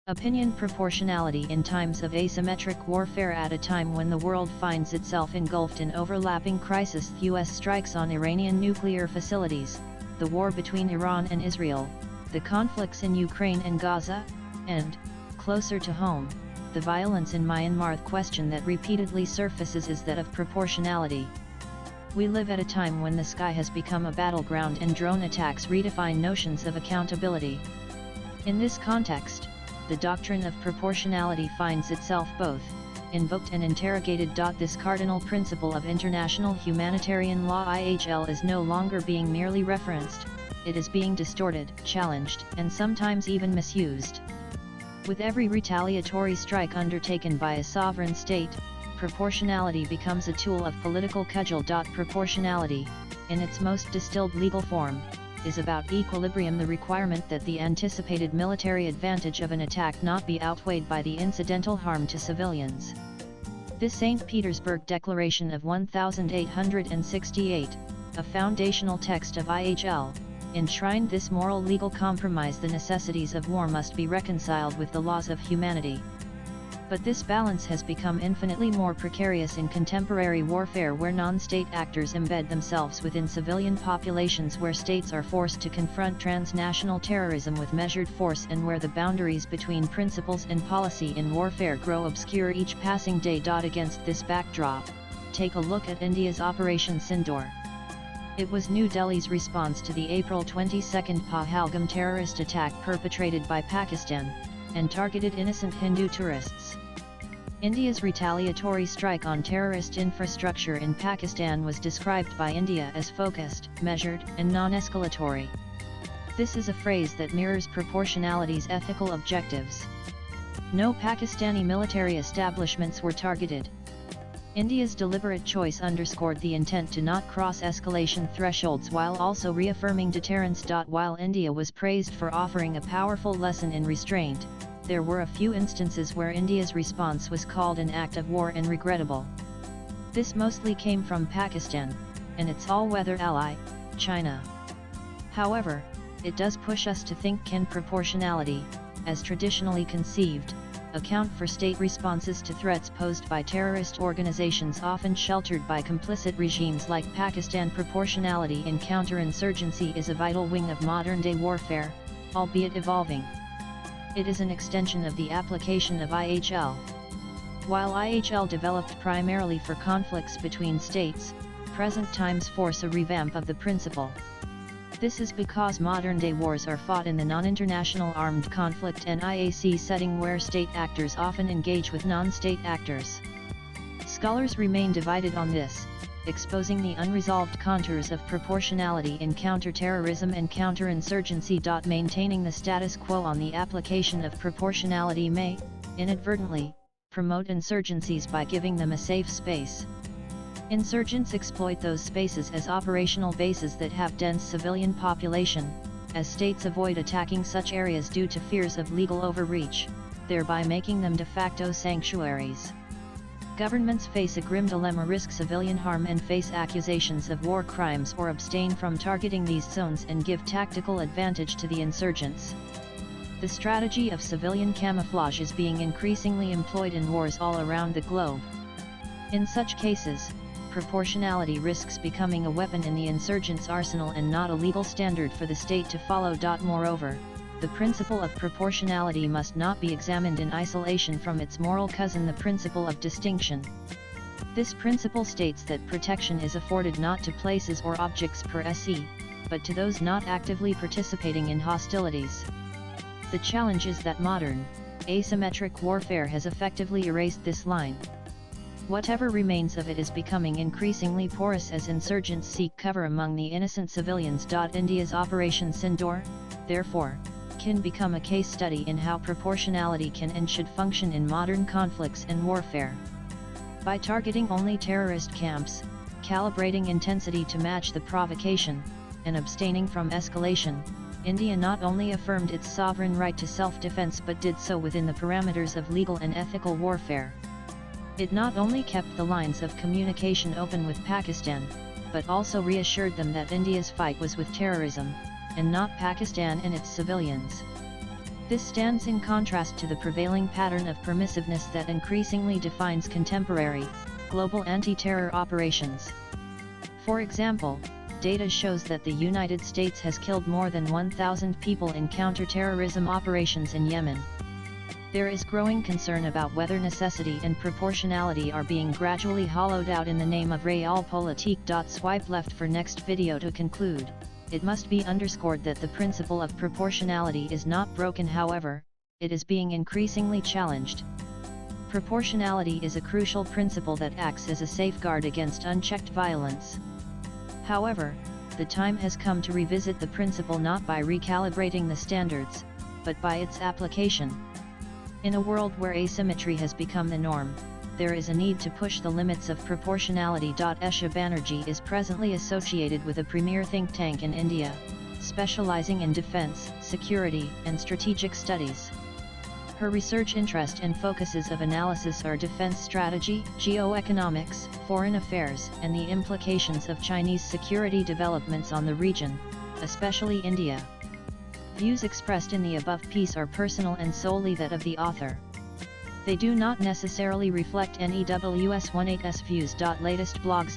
Opinion proportionality in times of asymmetric warfare. At a time when the world finds itself engulfed in overlapping crises, US strikes on Iranian nuclear facilities, the war between Iran and Israel, the conflicts in Ukraine and Gaza, and, closer to home, the violence in Myanmar. The question that repeatedly surfaces is that of proportionality. We live at a time when the sky has become a battleground and drone attacks redefine notions of accountability. In this context, the doctrine of proportionality finds itself both invoked and interrogated. This cardinal principle of international humanitarian law (IHL) is no longer being merely referenced, it is being distorted, challenged, and sometimes even misused. With every retaliatory strike undertaken by a sovereign state, proportionality becomes a tool of political cudgel. Proportionality, in its most distilled legal form, is about equilibrium, the requirement that the anticipated military advantage of an attack not be outweighed by the incidental harm to civilians. This St. Petersburg Declaration of 1868, a foundational text of IHL, enshrined this moral legal compromise: the necessities of war must be reconciled with the laws of humanity. But this balance has become infinitely more precarious in contemporary warfare, where non-state actors embed themselves within civilian populations, where states are forced to confront transnational terrorism with measured force, and where the boundaries between principles and policy in warfare grow obscure each passing day. Against this backdrop, take a look at India's Operation Sindoor. It was New Delhi's response to the April 22 Pahalgam terrorist attack perpetrated by Pakistan, and targeted innocent Hindu tourists. India's retaliatory strike on terrorist infrastructure in Pakistan was described by India as focused, measured, and non-escalatory. This is a phrase that mirrors proportionality's ethical objectives. No Pakistani military establishments were targeted. India's deliberate choice underscored the intent to not cross escalation thresholds while also reaffirming deterrence. While India was praised for offering a powerful lesson in restraint, there were a few instances where India's response was called an act of war and regrettable. This mostly came from Pakistan, and its all-weather ally, China. However, it does push us to think: can proportionality, as traditionally conceived, account for state responses to threats posed by terrorist organizations often sheltered by complicit regimes like Pakistan? Proportionality in counterinsurgency is a vital wing of modern-day warfare, albeit evolving. It is an extension of the application of IHL. While IHL developed primarily for conflicts between states, present times force a revamp of the principle. This is because modern-day wars are fought in the non-international armed conflict (NIAC) setting, where state actors often engage with non-state actors. Scholars remain divided on this, exposing the unresolved contours of proportionality in counterterrorism and counterinsurgency. Maintaining the status quo on the application of proportionality may, inadvertently, promote insurgencies by giving them a safe space. Insurgents exploit those spaces as operational bases that have dense civilian population, as states avoid attacking such areas due to fears of legal overreach, thereby making them de facto sanctuaries. Governments face a grim dilemma: risk civilian harm and face accusations of war crimes, or abstain from targeting these zones and give tactical advantage to the insurgents. The strategy of civilian camouflage is being increasingly employed in wars all around the globe. In such cases, proportionality risks becoming a weapon in the insurgents' arsenal and not a legal standard for the state to follow. Moreover, the principle of proportionality must not be examined in isolation from its moral cousin, the principle of distinction. This principle states that protection is afforded not to places or objects per se, but to those not actively participating in hostilities. The challenge is that modern, asymmetric warfare has effectively erased this line. Whatever remains of it is becoming increasingly porous as insurgents seek cover among the innocent civilians. India's Operation Sindoor, therefore, can become a case study in how proportionality can and should function in modern conflicts and warfare. By targeting only terrorist camps, calibrating intensity to match the provocation, and abstaining from escalation, India not only affirmed its sovereign right to self-defense but did so within the parameters of legal and ethical warfare. It not only kept the lines of communication open with Pakistan, but also reassured them that India's fight was with terrorism, and not Pakistan and its civilians. This stands in contrast to the prevailing pattern of permissiveness that increasingly defines contemporary, global anti-terror operations. For example, data shows that the United States has killed more than 1,000 people in counter-terrorism operations in Yemen. There is growing concern about whether necessity and proportionality are being gradually hollowed out in the name of realpolitik. Swipe left for next video. To conclude, it must be underscored that the principle of proportionality is not broken. However, it is being increasingly challenged. Proportionality is a crucial principle that acts as a safeguard against unchecked violence. However, the time has come to revisit the principle not by recalibrating the standards, but by its application. In a world where asymmetry has become the norm, there is a need to push the limits of proportionality. Esha Banerjee is presently associated with a premier think tank in India, specializing in defense, security, and strategic studies. Her research interest and focuses of analysis are defense strategy, geoeconomics, foreign affairs, and the implications of Chinese security developments on the region, especially India. Views expressed in the above piece are personal and solely that of the author. They do not necessarily reflect NEWS18's views. Latest blogs.